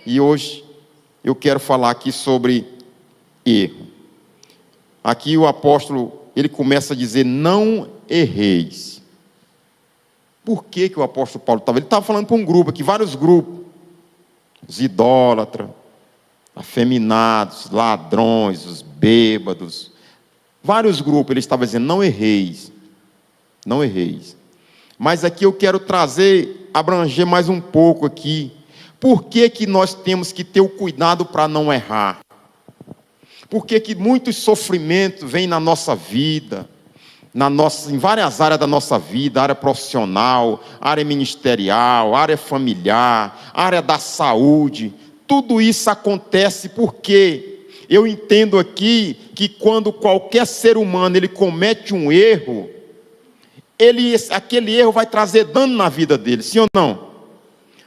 E hoje eu quero falar aqui sobre erro. Aqui o apóstolo, ele começa a dizer, não erreis. Por que o apóstolo Paulo estava? Ele estava falando para um grupo aqui, vários grupos. Os idólatras, afeminados, ladrões, os bêbados. Vários grupos, ele estava dizendo, não erreis. Não erreis. Mas aqui eu quero abranger mais um pouco aqui. Por que nós temos que ter o cuidado para não errar? Por que muitos sofrimentos vêm na nossa vida, em várias áreas da nossa vida, área profissional, área ministerial, área familiar, área da saúde. Tudo isso acontece porque eu entendo aqui que quando qualquer ser humano ele comete um erro, aquele erro vai trazer dano na vida dele, sim ou não?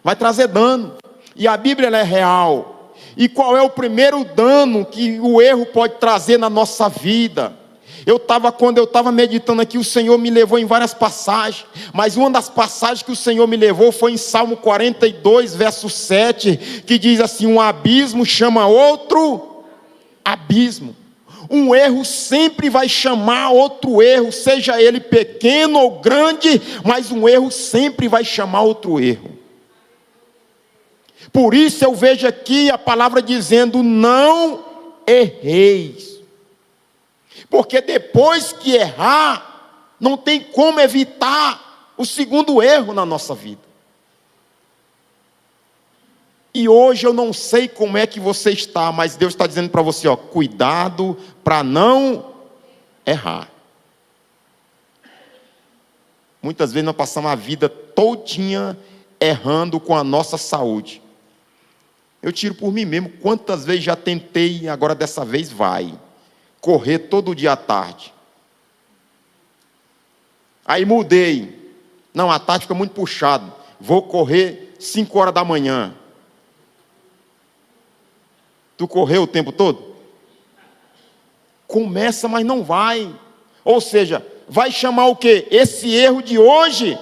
Vai trazer dano. E a Bíblia ela é real. E qual é o primeiro dano que o erro pode trazer na nossa vida? Quando eu estava meditando aqui, o Senhor me levou em várias passagens, mas uma das passagens que o Senhor me levou foi em Salmo 42, verso 7, que diz assim, um abismo chama outro abismo. Um erro sempre vai chamar outro erro, seja ele pequeno ou grande, mas um erro sempre vai chamar outro erro. Por isso eu vejo aqui a palavra dizendo, não erreis. Porque depois que errar, não tem como evitar o segundo erro na nossa vida. E hoje eu não sei como é que você está, mas Deus está dizendo para você, cuidado para não errar. Muitas vezes nós passamos a vida todinha errando com a nossa saúde. Eu tiro por mim mesmo, quantas vezes já tentei, agora dessa vez vai, correr todo dia à tarde. Aí mudei, não, à tarde fica muito puxado, vou correr 5 horas da manhã. Tu correu o tempo todo? Começa, mas não vai. Ou seja, vai chamar o quê? Esse erro de hoje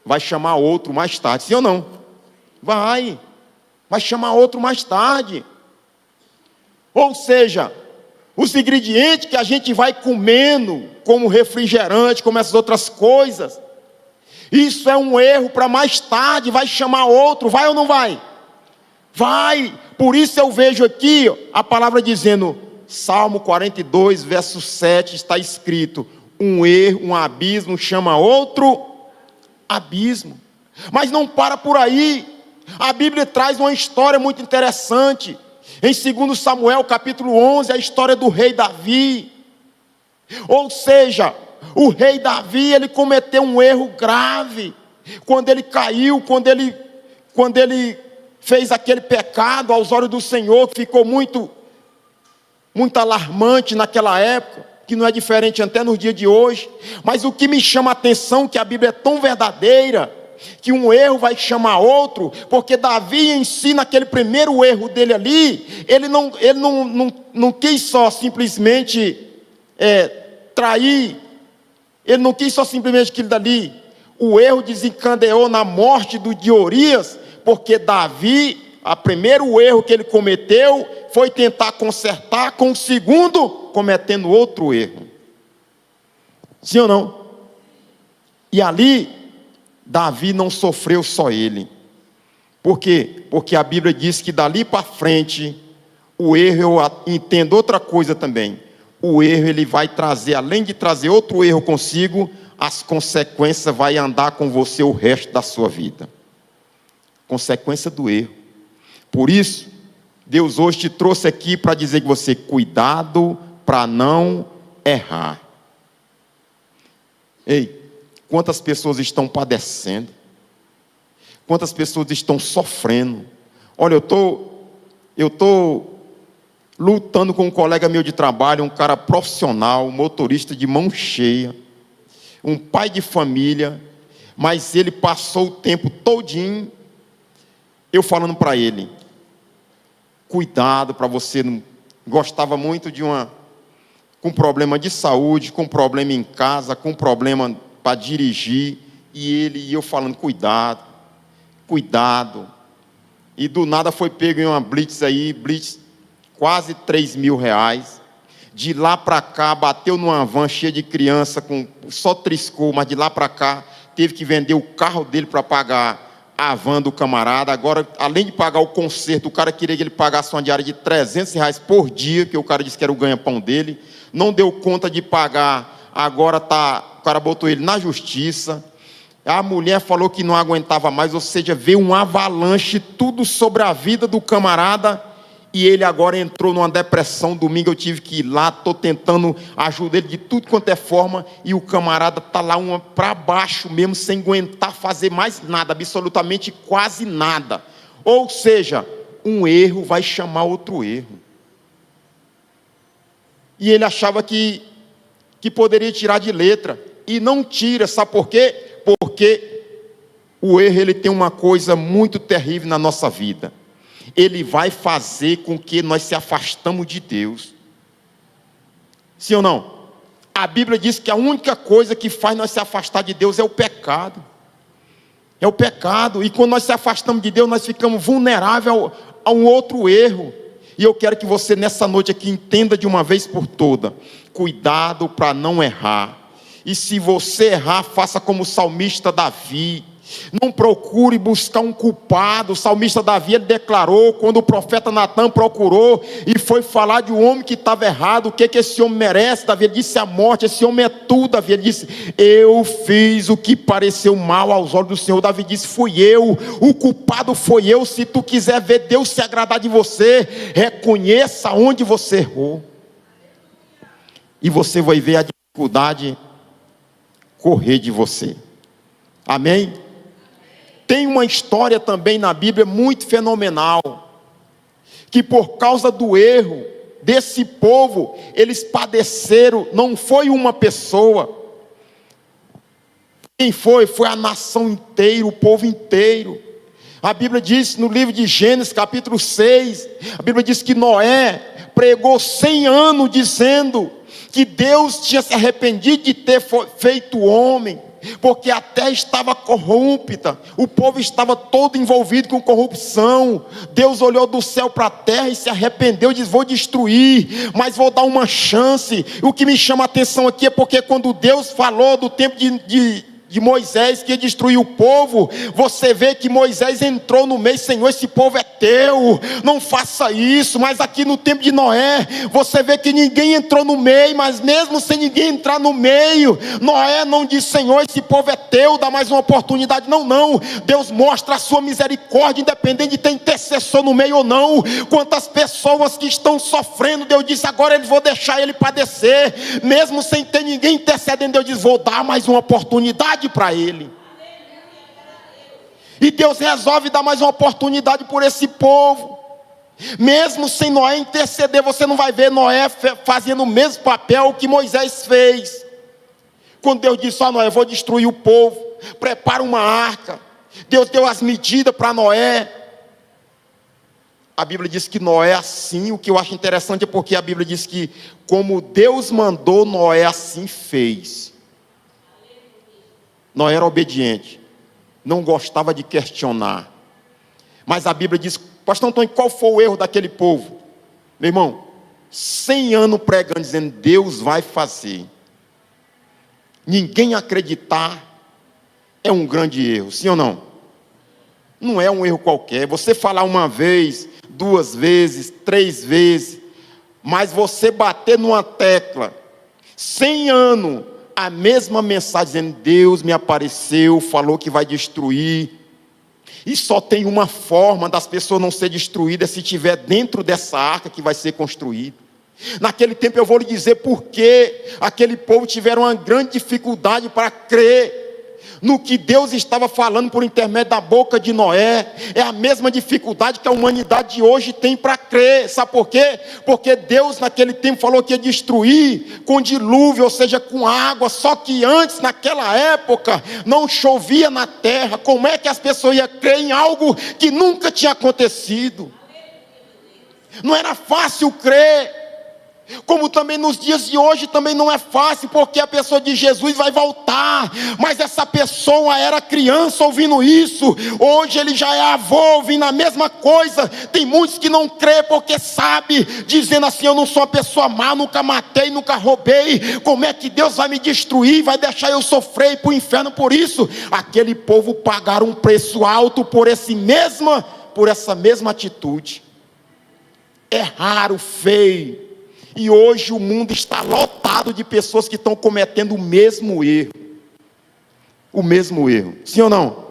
vai chamar outro mais tarde, sim ou não? Vai chamar outro mais tarde. Ou seja, os ingredientes que a gente vai comendo, como refrigerante, como essas outras coisas, isso é um erro para mais tarde, vai chamar outro, vai ou não vai? Vai. Por isso eu vejo aqui a palavra dizendo, Salmo 42, verso 7, está escrito, um erro, um abismo chama outro abismo. Mas não para por aí. A Bíblia traz uma história muito interessante. Em 2 Samuel, capítulo 11, a história do rei Davi. Ou seja, o rei Davi, ele cometeu um erro grave. Quando ele caiu, quando ele fez aquele pecado aos olhos do Senhor, que ficou muito alarmante naquela época, que não é diferente até nos dias de hoje. Mas o que me chama a atenção, que a Bíblia é tão verdadeira, que um erro vai chamar outro, porque Davi ensina aquele primeiro erro dele ali, ele não quis só simplesmente trair, ele não quis só simplesmente aquilo dali, o erro desencadeou na morte de Urias, porque Davi, o primeiro erro que ele cometeu, foi tentar consertar com o segundo, cometendo outro erro, sim ou não? E ali, Davi não sofreu só ele. Por quê? Porque a Bíblia diz que dali para frente, o erro, eu entendo outra coisa também. O erro, ele vai trazer, além de trazer outro erro consigo, as consequências vai andar com você o resto da sua vida. Consequência do erro. Por isso, Deus hoje te trouxe aqui para dizer que você, cuidado para não errar. Ei, quantas pessoas estão padecendo? Quantas pessoas estão sofrendo? Olha, eu tô lutando com um colega meu de trabalho, um cara profissional, um motorista de mão cheia, um pai de família, mas ele passou o tempo todinho, eu falando para ele, cuidado para você não... Gostava muito com problema de saúde, com problema em casa, com problema para dirigir, e eu falando, cuidado, e do nada foi pego em uma blitz aí, quase R$ 3.000. De lá para cá, bateu numa van cheia de criança, só triscou, mas de lá para cá, teve que vender o carro dele para pagar a van do camarada. Agora, além de pagar o conserto, o cara queria que ele pagasse uma diária de R$ 300 por dia, que o cara disse que era o ganha-pão dele. Não deu conta de pagar, agora o cara botou ele na justiça. A mulher falou que não aguentava mais, ou seja, veio um avalanche, tudo sobre a vida do camarada, e ele agora entrou numa depressão. Domingo eu tive que ir lá, estou tentando ajudar ele de tudo quanto é forma, e o camarada está lá para baixo mesmo, sem aguentar fazer mais nada, absolutamente quase nada. Ou seja, um erro vai chamar outro erro. E ele achava que poderia tirar de letra, e não tira, sabe por quê? Porque o erro, ele tem uma coisa muito terrível na nossa vida. Ele vai fazer com que nós se afastamos de Deus. Sim ou não? A Bíblia diz que a única coisa que faz nós se afastar de Deus é o pecado. É o pecado. E quando nós se afastamos de Deus, nós ficamos vulneráveis a um outro erro. E eu quero que você nessa noite aqui entenda de uma vez por toda. Cuidado para não errar. E se você errar, faça como o salmista Davi. Não procure buscar um culpado. O salmista Davi, ele declarou, quando o profeta Natan procurou e foi falar de um homem que estava errado, o que esse homem merece? Davi disse: a morte. Esse homem é tudo. Davi disse: eu fiz o que pareceu mal aos olhos do Senhor. Davi disse: fui eu, o culpado foi eu. Se tu quiser ver Deus se agradar de você, reconheça onde você errou, e você vai ver a dificuldade correr de você. Amém? Tem uma história também na Bíblia muito fenomenal, que por causa do erro desse povo, eles padeceram. Não foi uma pessoa. Quem foi? Foi a nação inteira, o povo inteiro. A Bíblia diz no livro de Gênesis capítulo 6, a Bíblia diz que Noé pregou 100 anos dizendo que Deus tinha se arrependido de ter feito o homem, porque a terra estava corrupta, o povo estava todo envolvido com corrupção. Deus olhou do céu para a terra e se arrependeu, diz: vou destruir, mas vou dar uma chance. O que me chama a atenção aqui é porque quando Deus falou do tempo de Moisés que ia destruir o povo, você vê que Moisés entrou no meio: Senhor, esse povo é teu, não faça isso. Mas aqui no tempo de Noé, você vê que ninguém entrou no meio, mas mesmo sem ninguém entrar no meio, Noé não disse: Senhor, esse povo é teu, dá mais uma oportunidade. Não, Deus mostra a sua misericórdia, independente de ter intercessor no meio ou não. Quantas pessoas que estão sofrendo, Deus disse: agora eu vou deixar ele padecer, mesmo sem ter ninguém intercedendo. Deus diz: vou dar mais uma oportunidade para ele. E Deus resolve dar mais uma oportunidade por esse povo, mesmo sem Noé interceder. Você não vai ver Noé fazendo o mesmo papel que Moisés fez. Quando Deus disse: Noé, eu vou destruir o povo, prepara uma arca. Deus deu as medidas para Noé. A Bíblia diz que Noé assim, o que eu acho interessante é porque a Bíblia diz que como Deus mandou, Noé assim fez. Noé era obediente, não gostava de questionar. Mas a Bíblia diz: pastor Antônio, qual foi o erro daquele povo? Meu irmão, 100 anos pregando, dizendo Deus vai fazer. Ninguém acreditar é um grande erro, sim ou não? Não é um erro qualquer. Você falar uma vez, 2 vezes, 3 vezes, mas você bater numa tecla, 100 anos, a mesma mensagem, dizendo Deus me apareceu, falou que vai destruir. E só tem uma forma das pessoas não ser destruídas: se estiver dentro dessa arca que vai ser construída. Naquele tempo eu vou lhe dizer por que aquele povo tiveram uma grande dificuldade para crer no que Deus estava falando por intermédio da boca de Noé. É a mesma dificuldade que a humanidade de hoje tem para crer. Sabe por quê? Porque Deus naquele tempo falou que ia destruir com dilúvio, ou seja, com água. Só que antes, naquela época, não chovia na terra. Como é que as pessoas iam crer em algo que nunca tinha acontecido? Não era fácil crer. Como também nos dias de hoje também não é fácil, porque a pessoa de Jesus vai voltar, mas essa pessoa era criança ouvindo isso, hoje ele já é avô ouvindo a mesma coisa. Tem muitos que não crê porque sabe, dizendo assim: eu não sou uma pessoa má, nunca matei, nunca roubei, como é que Deus vai me destruir, vai deixar eu sofrer e ir para o inferno por isso? Aquele povo pagaram um preço alto por essa mesma atitude. É raro, feio. E hoje o mundo está lotado de pessoas que estão cometendo o mesmo erro. O mesmo erro. Sim ou não?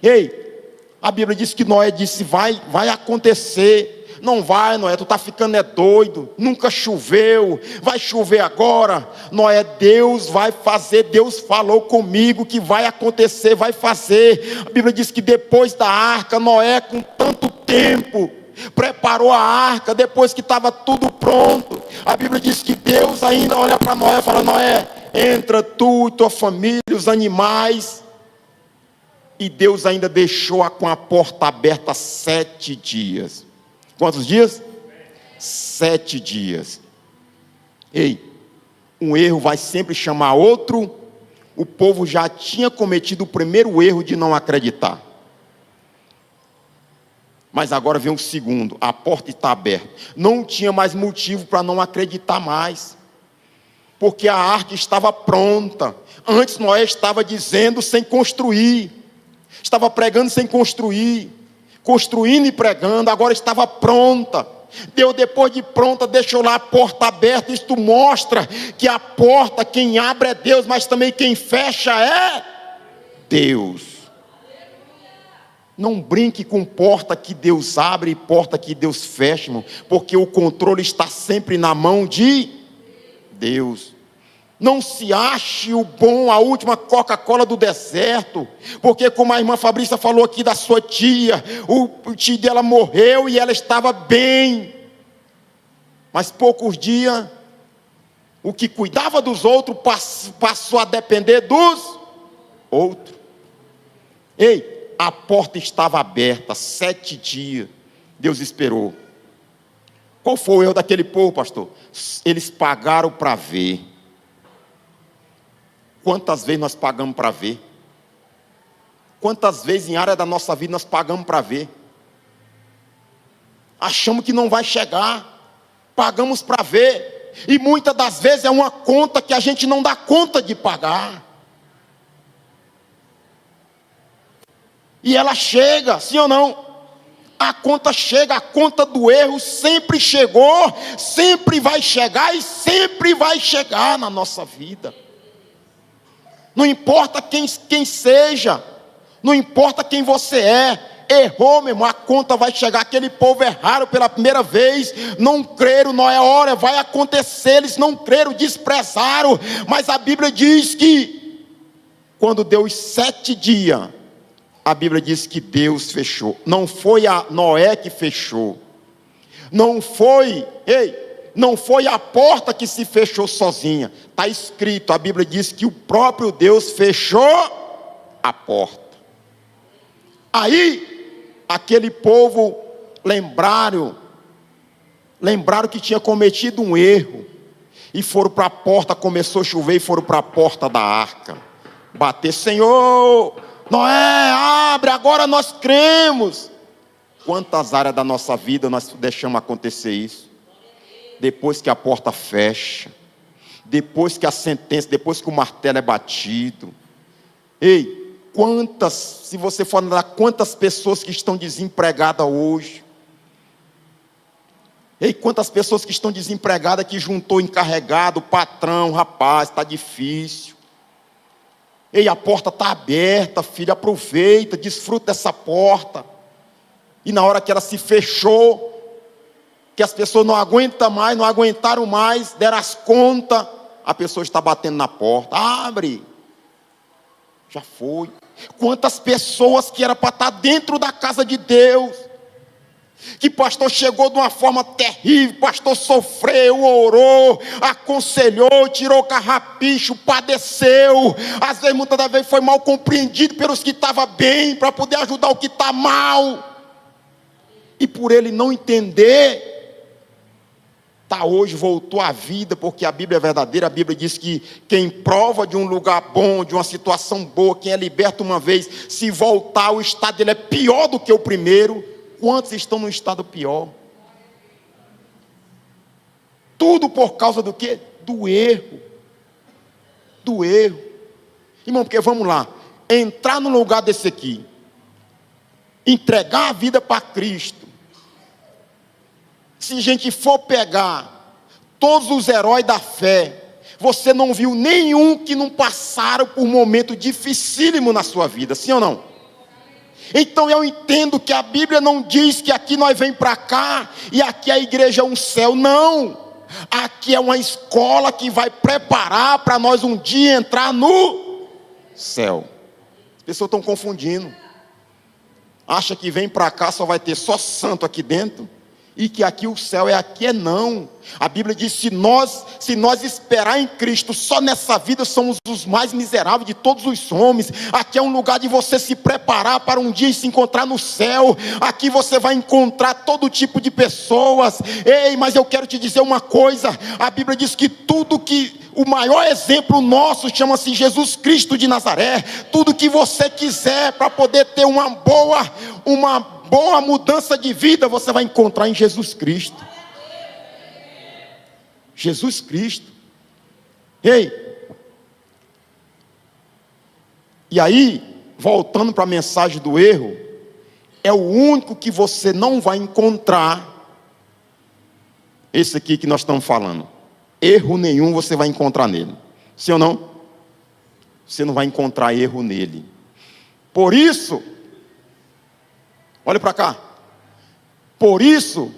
Ei, a Bíblia diz que Noé disse: vai acontecer. Não vai, Noé, tu está ficando doido. Nunca choveu, vai chover agora. Noé, Deus vai fazer, Deus falou comigo que vai acontecer, vai fazer. A Bíblia diz que depois da arca, Noé, com tanto tempo, preparou a arca. Depois que estava tudo pronto, a Bíblia diz que Deus ainda olha para Noé e fala: Noé, entra tu e tua família, os animais. E Deus ainda deixou com a porta aberta 7 dias. Quantos dias? 7 dias. Ei, um erro vai sempre chamar outro. O povo já tinha cometido o primeiro erro de não acreditar. Mas agora vem o segundo: a porta está aberta. Não tinha mais motivo para não acreditar mais, porque a arca estava pronta. Antes Noé estava dizendo sem construir, estava pregando sem construir, construindo e pregando. Agora estava pronta. Deus, depois de pronta, deixou lá a porta aberta. Isto mostra que a porta, quem abre é Deus, mas também quem fecha é Deus. Não brinque com porta que Deus abre e porta que Deus fecha, irmão, porque o controle está sempre na mão de Deus. Não se ache o bom, a última Coca-Cola do deserto, porque como a irmã Fabrícia falou aqui da sua tia, o tio dela morreu e ela estava bem, mas poucos dias, o que cuidava dos outros passou a depender dos outros. Ei, a porta estava aberta 7 dias. Deus esperou. Qual foi o erro daquele povo, pastor? Eles pagaram para ver. Quantas vezes nós pagamos para ver? Quantas vezes em área da nossa vida nós pagamos para ver? Achamos que não vai chegar, pagamos para ver, e muitas das vezes é uma conta que a gente não dá conta de pagar. E ela chega, sim ou não? A conta chega, a conta do erro sempre chegou, sempre vai chegar e sempre vai chegar na nossa vida. Não importa quem seja, não importa quem você errou, meu irmão, a conta vai chegar. Aquele povo erraram pela primeira vez, não creram, não é hora, vai acontecer. Eles não creram, desprezaram, mas a Bíblia diz que quando deu os 7 dias, a Bíblia diz que Deus fechou. Não foi a Noé que fechou. Não foi a porta que se fechou sozinha. Está escrito, a Bíblia diz que o próprio Deus fechou a porta. Aí, aquele povo lembraram que tinha cometido um erro. E foram para a porta, começou a chover e foram para a porta da arca. Bater: Senhor, Noé, abre, agora nós cremos. Quantas áreas da nossa vida nós deixamos acontecer isso? Depois que a porta fecha, depois que a sentença, depois que o martelo é batido. Ei, se você for andar, quantas pessoas que estão desempregadas hoje? Ei, quantas pessoas que estão desempregadas, que juntou encarregado, patrão, rapaz, está difícil. Ei, a porta está aberta, filho, aproveita, desfruta dessa porta. E na hora que ela se fechou, que as pessoas não aguentaram mais, deram as contas, a pessoa está batendo na porta: abre. Já foi. Quantas pessoas que era para estar dentro da casa de Deus, que pastor chegou de uma forma terrível, pastor sofreu, orou, aconselhou, tirou carrapicho, padeceu, às vezes, muitas das vezes foi mal compreendido pelos que estavam bem, para poder ajudar o que está mal, e por ele não entender, está hoje, voltou à vida, porque a Bíblia é verdadeira. A Bíblia diz que quem prova de um lugar bom, de uma situação boa, quem é liberto uma vez, se voltar, o estado dele é pior do que o primeiro. Quantos estão no estado pior? Tudo por causa do quê? Do erro. Do erro. Irmão, porque vamos lá, entrar no lugar desse aqui, entregar a vida para Cristo. Se a gente for pegar todos os heróis da fé, você não viu nenhum que não passaram por um momento dificílimo na sua vida, sim ou não? Então eu entendo que a Bíblia não diz que aqui nós vem para cá e aqui a igreja é um céu, não. Aqui é uma escola que vai preparar para nós um dia entrar no céu. As pessoas estão confundindo. Acha que vem para cá só vai ter só santo aqui dentro, e que aqui o céu é aqui, é não. A Bíblia diz, se nós esperar em Cristo, só nessa vida somos os mais miseráveis de todos os homens. Aqui é um lugar de você se preparar para um dia se encontrar no céu. Aqui você vai encontrar todo tipo de pessoas. Ei, mas eu quero te dizer uma coisa, a Bíblia diz que o maior exemplo nosso chama-se Jesus Cristo de Nazaré. Tudo que você quiser para poder ter uma boa mudança de vida, você vai encontrar em Jesus Cristo. Jesus Cristo. Ei, e aí, voltando para a mensagem do erro, é o único que você não vai encontrar, esse aqui que nós estamos falando. Erro nenhum você vai encontrar nele, sim ou não? Você não vai encontrar erro nele. Por isso, olha para cá. Por isso,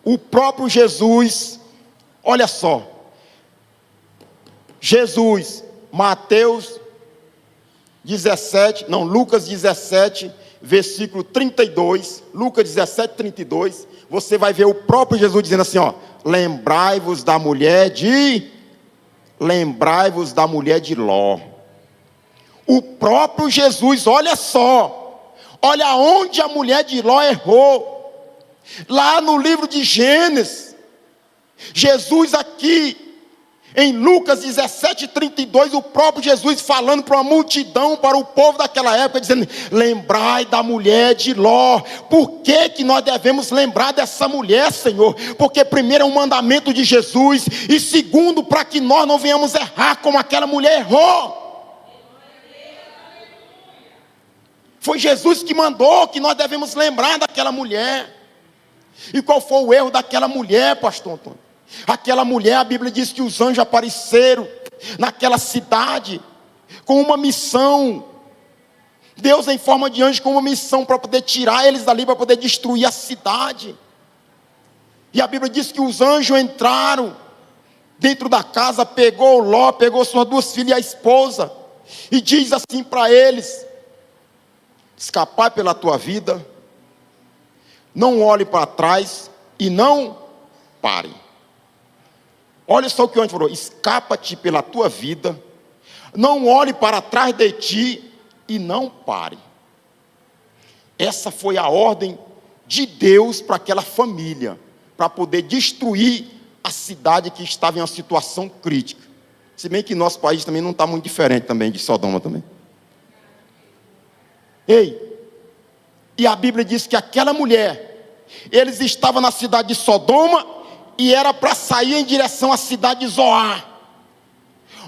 o próprio Jesus, olha só, Jesus, Lucas 17, versículo 32, Lucas 17, 32, você vai ver o próprio Jesus dizendo assim, ó, lembrai-vos da mulher de Ló. O próprio Jesus, olha só, olha onde a mulher de Ló errou. Lá no livro de Gênesis, Jesus aqui, em Lucas 17, 32, o próprio Jesus falando para uma multidão, para o povo daquela época, dizendo, lembrai da mulher de Ló. Por que nós devemos lembrar dessa mulher, Senhor? Porque primeiro é um mandamento de Jesus, e segundo, para que nós não venhamos errar como aquela mulher errou. Foi Jesus que mandou que nós devemos lembrar daquela mulher. E qual foi o erro daquela mulher, pastor Antônio? Aquela mulher, a Bíblia diz que os anjos apareceram naquela cidade com uma missão. Deus em forma de anjo com uma missão para poder tirar eles dali, para poder destruir a cidade. E a Bíblia diz que os anjos entraram dentro da casa, pegou Ló, pegou suas duas filhas e a esposa, e diz assim para eles, escapar pela tua vida, não olhe para trás e não pare. Olha só o que o anjo falou, escapa-te pela tua vida, não olhe para trás de ti e não pare. Essa foi a ordem de Deus para aquela família, para poder destruir a cidade que estava em uma situação crítica. Se bem que nosso país também não está muito diferente também de Sodoma também. Ei, e a Bíblia diz que aquela mulher, eles estavam na cidade de Sodoma e era para sair em direção à cidade de Zoar.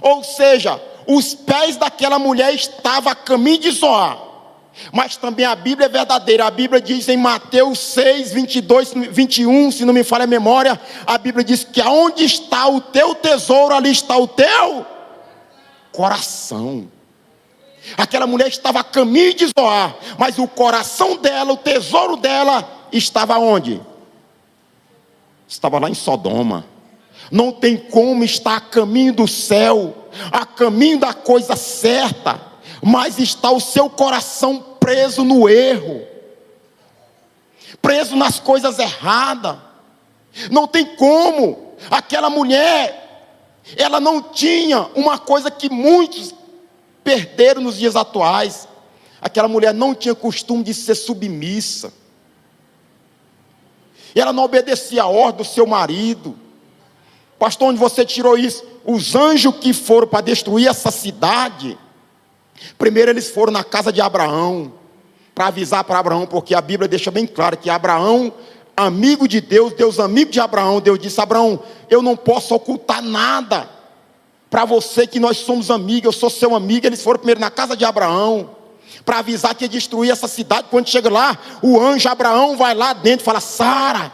Ou seja, os pés daquela mulher estavam a caminho de Zoar. Mas também a Bíblia é verdadeira. A Bíblia diz em Mateus 6, 22, 21, se não me falha a memória, a Bíblia diz que aonde está o teu tesouro, ali está o teu coração. Aquela mulher estava a caminho de Zoar, mas o coração dela, o tesouro dela, estava onde? Estava lá em Sodoma. Não tem como estar a caminho do céu, a caminho da coisa certa, mas está o seu coração preso no erro, preso nas coisas erradas. Não tem como. Aquela mulher, ela não tinha uma coisa que muitos perderam nos dias atuais. Aquela mulher não tinha costume de ser submissa. Ela não obedecia a ordem do seu marido. Pastor, onde você tirou isso? Os anjos que foram para destruir essa cidade, primeiro eles foram na casa de Abraão, para avisar para Abraão, porque a Bíblia deixa bem claro que Abraão, amigo de Deus, Deus amigo de Abraão, Deus disse: Abraão, eu não posso ocultar nada para você, que nós somos amigos, eu sou seu amigo. Eles foram primeiro na casa de Abraão, para avisar que ia destruir essa cidade. Quando chega lá, o anjo Abraão vai lá dentro e fala: Sara,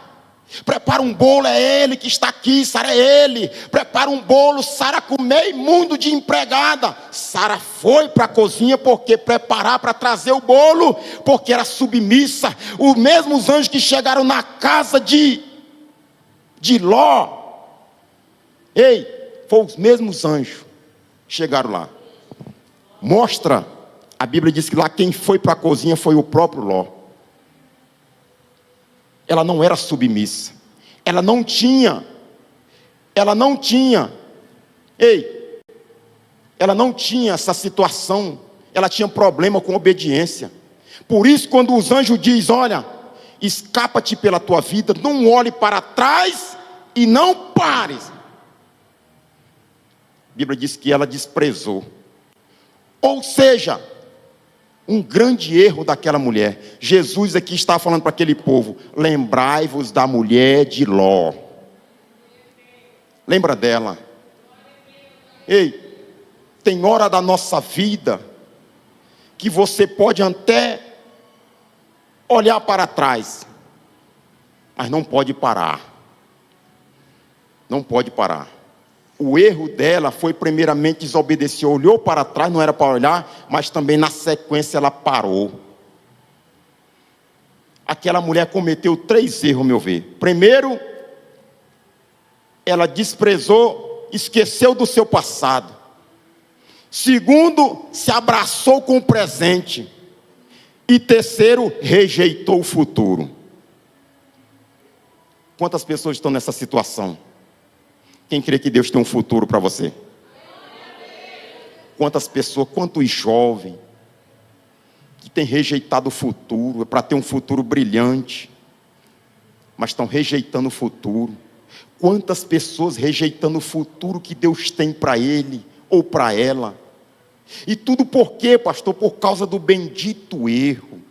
prepara um bolo, é ele que está aqui, Sara, é ele. Prepara um bolo, Sara, com meio mundo de empregada. Sara foi para a cozinha, porque preparar para trazer o bolo, porque era submissa. Os mesmos anjos que chegaram na casa de Ló, foram os mesmos anjos que chegaram lá. Mostra, a Bíblia diz que lá quem foi para a cozinha foi o próprio Ló. Ela não era submissa, ela não tinha essa situação, ela tinha problema com obediência. Por isso, quando os anjos dizem: olha, escapa-te pela tua vida, não olhe para trás e não pares. A Bíblia diz que ela desprezou. Ou seja, um grande erro daquela mulher. Jesus aqui está falando para aquele povo: lembrai-vos da mulher de Ló. Lembra dela. Tem hora da nossa vida que você pode até olhar para trás, mas não pode parar. Não pode parar. O erro dela foi primeiramente desobedecer, olhou para trás, não era para olhar, mas também na sequência ela parou. Aquela mulher cometeu 3 erros, ao meu ver. Primeiro, ela desprezou, esqueceu do seu passado. Segundo, se abraçou com o presente. E terceiro, rejeitou o futuro. Quantas pessoas estão nessa situação? Quem crê que Deus tem um futuro para você? Quantas pessoas, quantos jovens que têm rejeitado o futuro, para ter um futuro brilhante, mas estão rejeitando o futuro. Quantas pessoas rejeitando o futuro que Deus tem para ele ou para ela. E tudo por quê, pastor? Por causa do bendito erro.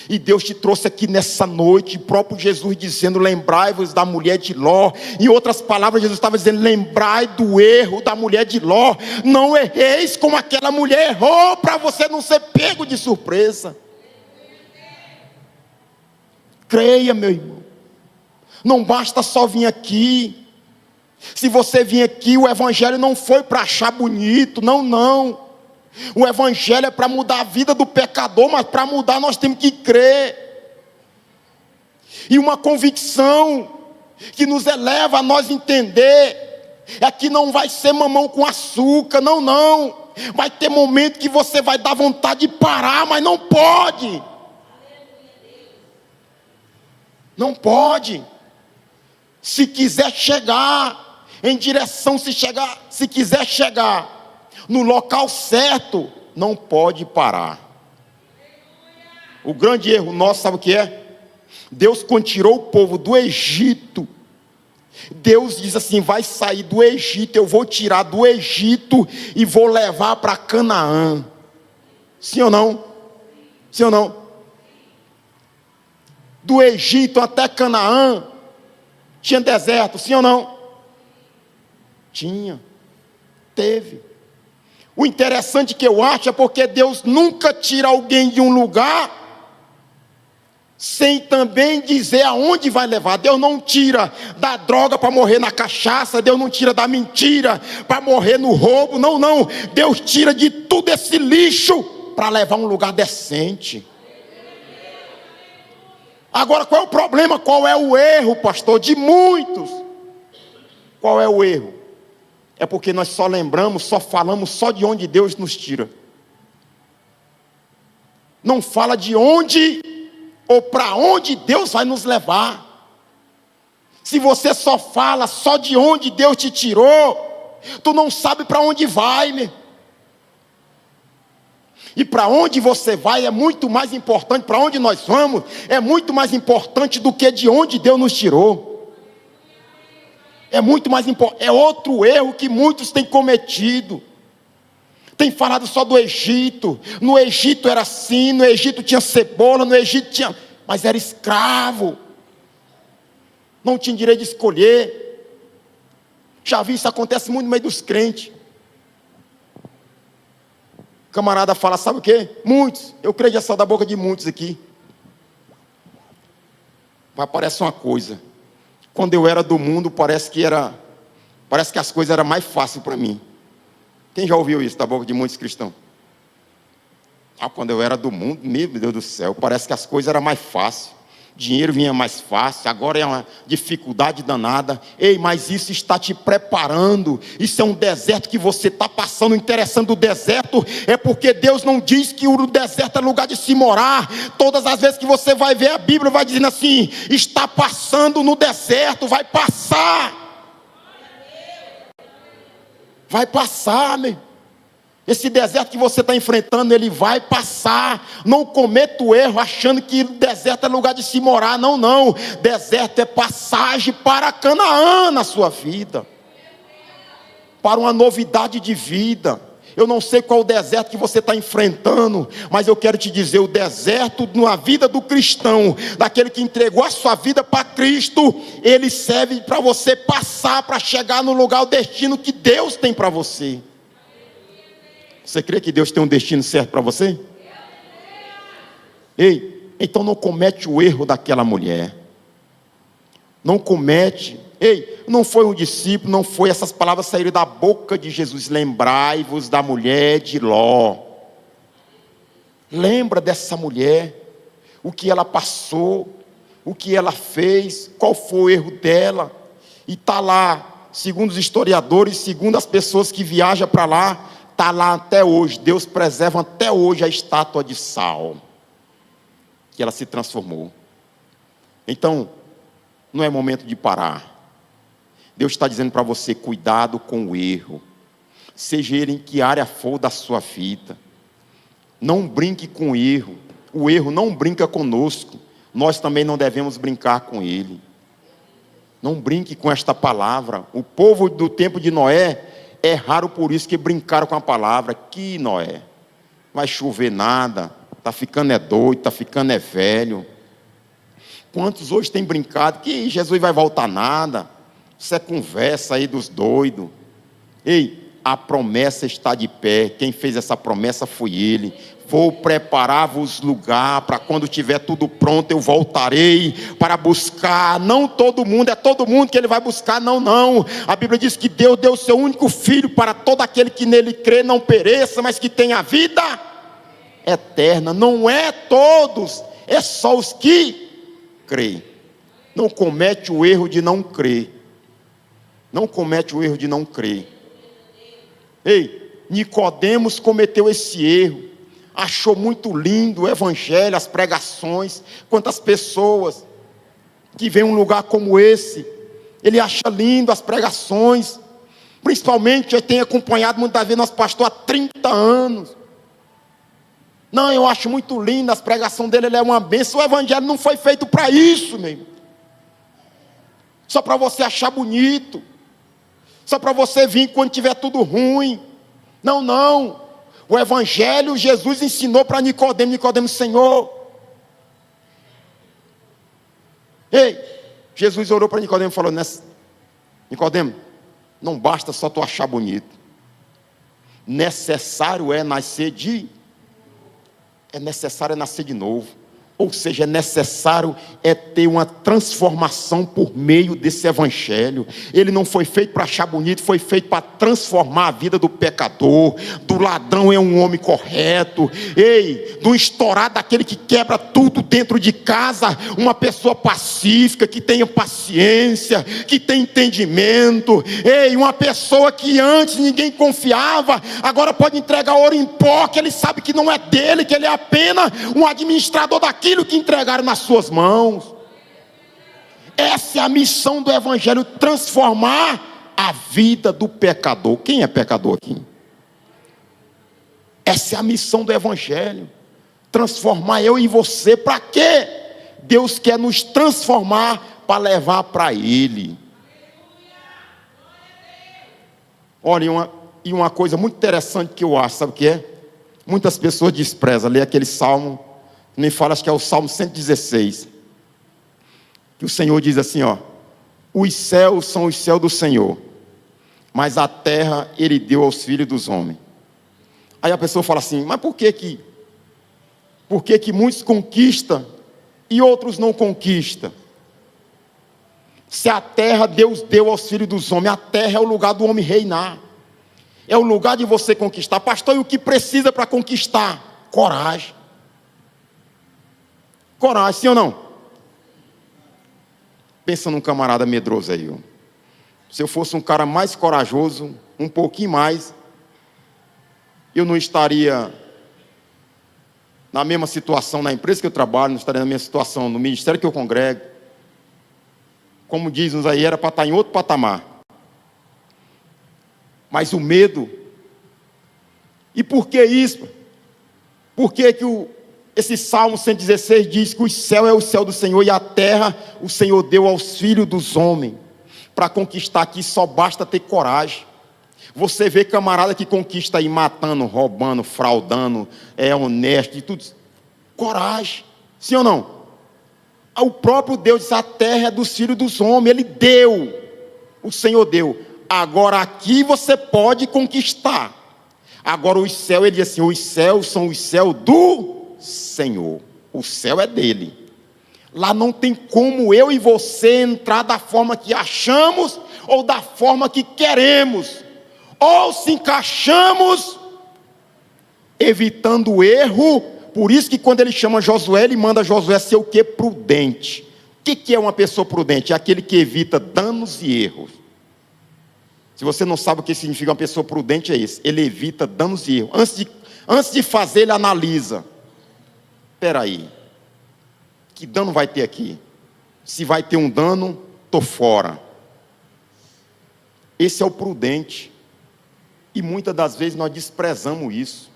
E Deus te trouxe aqui nessa noite, o próprio Jesus dizendo: lembrai-vos da mulher de Ló. Em outras palavras, Jesus estava dizendo: lembrai do erro da mulher de Ló. Não erreis como aquela mulher errou, para você não ser pego de surpresa. Creia, meu irmão. Não basta só vir aqui. Se você vir aqui, o evangelho não foi para achar bonito, não. O evangelho é para mudar a vida do pecador, mas para mudar nós temos que crer. E uma convicção que nos eleva a nós entender é que não vai ser mamão com açúcar, não. Vai ter momento que você vai dar vontade de parar, mas não pode. Não pode. Se quiser chegar em direção, se quiser chegar no local certo, não pode parar. O grande erro nosso, sabe o que é? Deus, quando tirou o povo do Egito, Deus diz assim: vai sair do Egito, eu vou tirar do Egito e vou levar para Canaã. Sim ou não? Sim ou não? Do Egito até Canaã tinha deserto, sim ou não? Tinha. Teve. O interessante que eu acho é porque Deus nunca tira alguém de um lugar sem também dizer aonde vai levar. Deus não tira da droga para morrer na cachaça. Deus não tira da mentira para morrer no roubo. Não. Deus tira de tudo esse lixo para levar a um lugar decente. Agora, qual é o problema? Qual é o erro, pastor? De muitos. Qual é o erro? É porque nós só lembramos, só falamos só de onde Deus nos tira. Não fala de onde ou para onde Deus vai nos levar. Se você só fala só de onde Deus te tirou, tu não sabe para onde vai, meu. E para onde você vai é muito mais importante, para onde nós vamos é muito mais importante do que de onde Deus nos tirou. É muito mais importante. É outro erro que muitos têm cometido. Tem falado só do Egito. No Egito era assim, no Egito tinha cebola, no Egito tinha... Mas era escravo. Não tinha direito de escolher. Já vi isso acontece muito no meio dos crentes. O camarada fala, sabe o quê? Muitos. Eu creio que já saiu da boca de muitos aqui. Mas parece uma coisa. Quando eu era do mundo, parece que as coisas eram mais fáceis para mim. Quem já ouviu isso da boca de muitos cristãos? Quando eu era do mundo, meu Deus do céu, parece que as coisas eram mais fáceis. Dinheiro vinha mais fácil, agora é uma dificuldade danada. Ei, mas isso está te preparando. Isso é um deserto que você está passando. Interessante do deserto é porque Deus não diz que o deserto é lugar de se morar. Todas as vezes que você vai ver a Bíblia, vai dizendo assim: está passando no deserto, vai passar. Vai passar, meu. Esse deserto que você está enfrentando, ele vai passar. Não cometa o erro achando que o deserto é lugar de se morar. Não, não. Deserto é passagem para Canaã na sua vida. Para uma novidade de vida. Eu não sei qual o deserto que você está enfrentando, mas eu quero te dizer, o deserto na vida do cristão, daquele que entregou a sua vida para Cristo, ele serve para você passar, para chegar no lugar, o destino que Deus tem para você. Você crê que Deus tem um destino certo para você? Ei, então não comete o erro daquela mulher. Não comete. Ei, não foi um discípulo, não foi, essas palavras saíram da boca de Jesus. Lembrai-vos da mulher de Ló. Lembra dessa mulher, o que ela passou, o que ela fez, qual foi o erro dela. E está lá, segundo os historiadores, segundo as pessoas que viajam para lá, está lá até hoje. Deus preserva até hoje a estátua de sal, que ela se transformou. Então, não é momento de parar. Deus está dizendo para você, cuidado com o erro. Seja ele em que área for da sua vida. Não brinque com o erro. O erro não brinca conosco. Nós também não devemos brincar com ele. Não brinque com esta palavra. O povo do tempo de Noé erraram por isso que brincaram com a palavra. Que Noé? Vai chover nada. Está ficando é doido, está ficando é velho. Quantos hoje têm brincado que Jesus vai voltar nada? Isso é conversa aí dos doidos. Ei, a promessa está de pé. Quem fez essa promessa foi Ele. Vou preparar-vos lugar para quando tiver tudo pronto eu voltarei para buscar. Não todo mundo, é todo mundo que Ele vai buscar, não, não. A Bíblia diz que Deus deu o seu único Filho para todo aquele que nele crê não pereça, mas que tenha vida eterna. Não é todos, é só os que creem. Não comete o erro de não crer. Não comete o erro de não crer. Ei, Nicodemos cometeu esse erro. Achou muito lindo o evangelho, as pregações. Quantas pessoas que vêm a um lugar como esse, ele acha lindo as pregações. Principalmente, eu tenho acompanhado muitas vezes nosso pastor há 30 anos. Não, eu acho muito lindo as pregações dele, ele é uma bênção. O evangelho não foi feito para isso, meu irmão. Só para você achar bonito. Só para você vir quando tiver tudo ruim. Não, não. O evangelho, Jesus ensinou para Nicodemo. Nicodemo, Senhor. Ei, Jesus orou para Nicodemo e falou: Nicodemo, não basta só tu achar bonito. Necessário é nascer de novo. Ou seja, é necessário ter uma transformação por meio desse evangelho. Ele não foi feito para achar bonito, foi feito para transformar a vida do pecador, do ladrão é um homem correto, ei, do estourado daquele que quebra tudo dentro de casa, uma pessoa pacífica, que tenha paciência, que tenha entendimento, ei, uma pessoa que antes ninguém confiava, agora pode entregar ouro em pó, que ele sabe que não é dele, que ele é apenas um administrador daquilo que entregaram nas suas mãos. Essa é a missão do evangelho, transformar a vida do pecador. Quem é pecador aqui? Essa é a missão do evangelho, transformar eu e você. Para quê? Deus quer nos transformar para levar para Ele. Olha, e uma coisa muito interessante que eu acho, sabe o que é? Muitas pessoas desprezam, lê aquele salmo, nem fala, acho que é o Salmo 116, que o Senhor diz assim, ó: os céus são os céus do Senhor, mas a terra Ele deu aos filhos dos homens. Aí a pessoa fala assim, mas por que que muitos conquistam e outros não conquistam? Se a terra Deus deu aos filhos dos homens, a terra é o lugar do homem reinar, é o lugar de você conquistar. Pastor, e o que precisa para conquistar? Coragem. Coragem, sim ou não? Pensa num camarada medroso aí, ó. Se eu fosse um cara mais corajoso, um pouquinho mais, eu não estaria na mesma situação na empresa que eu trabalho, não estaria na mesma situação no ministério que eu congrego. Como diz-nos aí, era para estar em outro patamar. Mas o medo, e por que isso? Por que esse Salmo 116 diz que o céu é o céu do Senhor e a terra o Senhor deu aos filhos dos homens? Para conquistar aqui só basta ter coragem. Você vê camarada que conquista aí matando, roubando, fraudando, é honesto e tudo. Coragem, sim ou não? O próprio Deus disse, a terra é dos filhos dos homens, Ele deu, o Senhor deu. Agora aqui você pode conquistar. Agora os céus, Ele diz assim, os céus são os céus do Senhor, o céu é dele. Lá não tem como eu e você entrar da forma que achamos ou da forma que queremos. Ou se encaixamos evitando o erro. Por isso que quando ele chama Josué, ele manda Josué ser o que? Prudente. O que é uma pessoa prudente? É aquele que evita danos e erros. Se você não sabe o que significa uma pessoa prudente, é isso. Ele evita danos e erros. Antes de fazer, ele analisa. Espera aí, que dano vai ter aqui? Se vai ter um dano, estou fora. Esse é o prudente. E muitas das vezes nós desprezamos isso.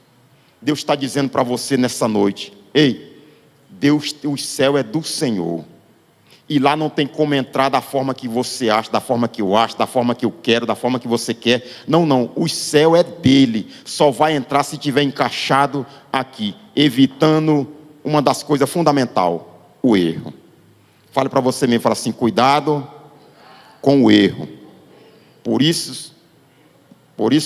Deus está dizendo para você nessa noite, ei, Deus, o céu é do Senhor. E lá não tem como entrar da forma que você acha, da forma que eu acho, da forma que eu quero, da forma que você quer. Não, não, o céu é dele. Só vai entrar se tiver encaixado aqui, evitando uma das coisas fundamentais, o erro. Fale para você mesmo, fala assim, cuidado com o erro. Por isso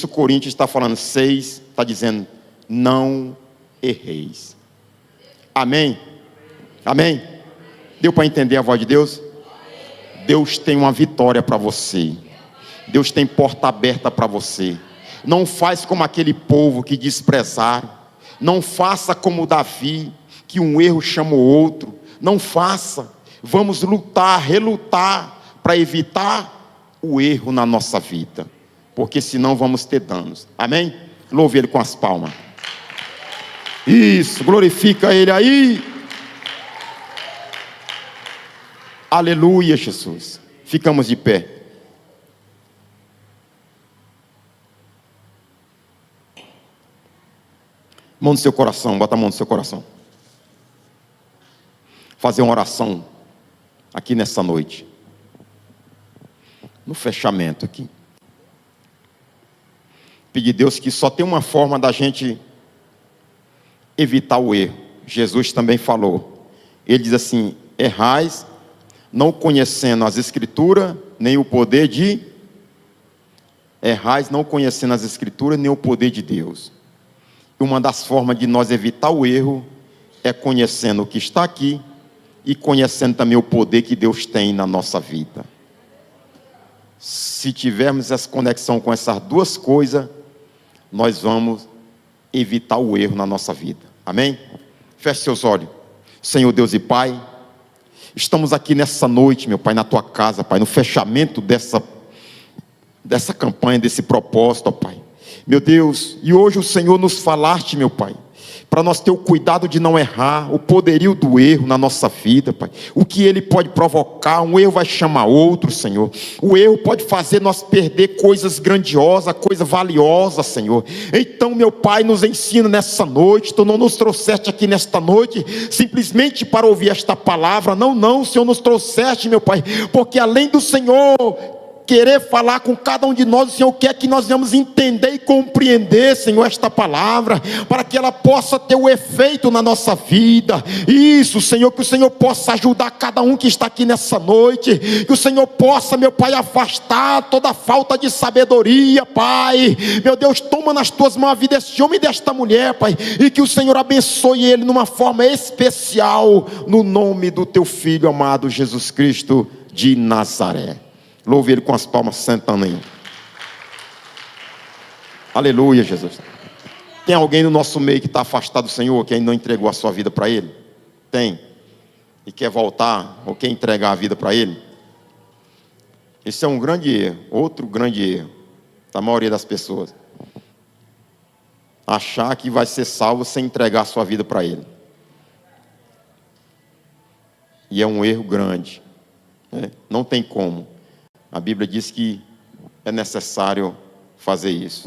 Coríntios está falando 6, está dizendo, não erreis. Amém? Amém? Deu para entender a voz de Deus? Deus tem uma vitória para você. Deus tem porta aberta para você. Não faz como aquele povo que desprezaram. Não faça como Davi, que um erro chama o outro. Não faça. Vamos lutar, relutar, para evitar o erro na nossa vida. Porque senão vamos ter danos. Amém? Louve Ele com as palmas. Isso, glorifica Ele aí. Aleluia, Jesus. Ficamos de pé. Mão no seu coração, bota a mão no seu coração. Fazer uma oração aqui nessa noite. No fechamento aqui. Pedir a Deus que só tem uma forma da gente evitar o erro. Jesus também falou. Ele diz assim, errais, não conhecendo as Escrituras, nem o poder de... Errais, não conhecendo as Escrituras, nem o poder de Deus. E uma das formas de nós evitar o erro é conhecendo o que está aqui e conhecendo também o poder que Deus tem na nossa vida. Se tivermos essa conexão com essas duas coisas, nós vamos evitar o erro na nossa vida. Amém? Feche seus olhos. Senhor Deus e Pai, estamos aqui nessa noite, meu Pai, na Tua casa, Pai, no fechamento dessa campanha, desse propósito, ó Pai. Meu Deus, e hoje o Senhor nos falaste, meu Pai, para nós ter o cuidado de não errar, o poderio do erro na nossa vida, Pai. O que ele pode provocar, um erro vai chamar outro, Senhor. O erro pode fazer nós perder coisas grandiosas, coisas valiosas, Senhor. Então, meu Pai, nos ensina nessa noite. Tu não nos trouxeste aqui nesta noite simplesmente para ouvir esta palavra. Não, Senhor, nos trouxeste, meu Pai, porque além do Senhor querer falar com cada um de nós. O Senhor quer que nós venhamos entender e compreender, Senhor, esta palavra, para que ela possa ter o efeito na nossa vida. Isso, Senhor, que o Senhor possa ajudar cada um que está aqui nessa noite, que o Senhor possa, meu Pai, afastar toda falta de sabedoria, Pai. Meu Deus, toma nas tuas mãos a vida deste homem e desta mulher, Pai, e que o Senhor abençoe ele numa forma especial, no nome do teu Filho amado Jesus Cristo de Nazaré. Louve ele com as palmas, sentando aí. Aleluia, Jesus. Tem alguém no nosso meio que está afastado do Senhor, que ainda não entregou a sua vida para Ele? Tem. E quer voltar, ou quer entregar a vida para Ele? Esse é um grande erro, outro grande erro, da maioria das pessoas. Achar que vai ser salvo sem entregar a sua vida para Ele. E é um erro grande, né? Não tem como. A Bíblia diz que é necessário fazer isso.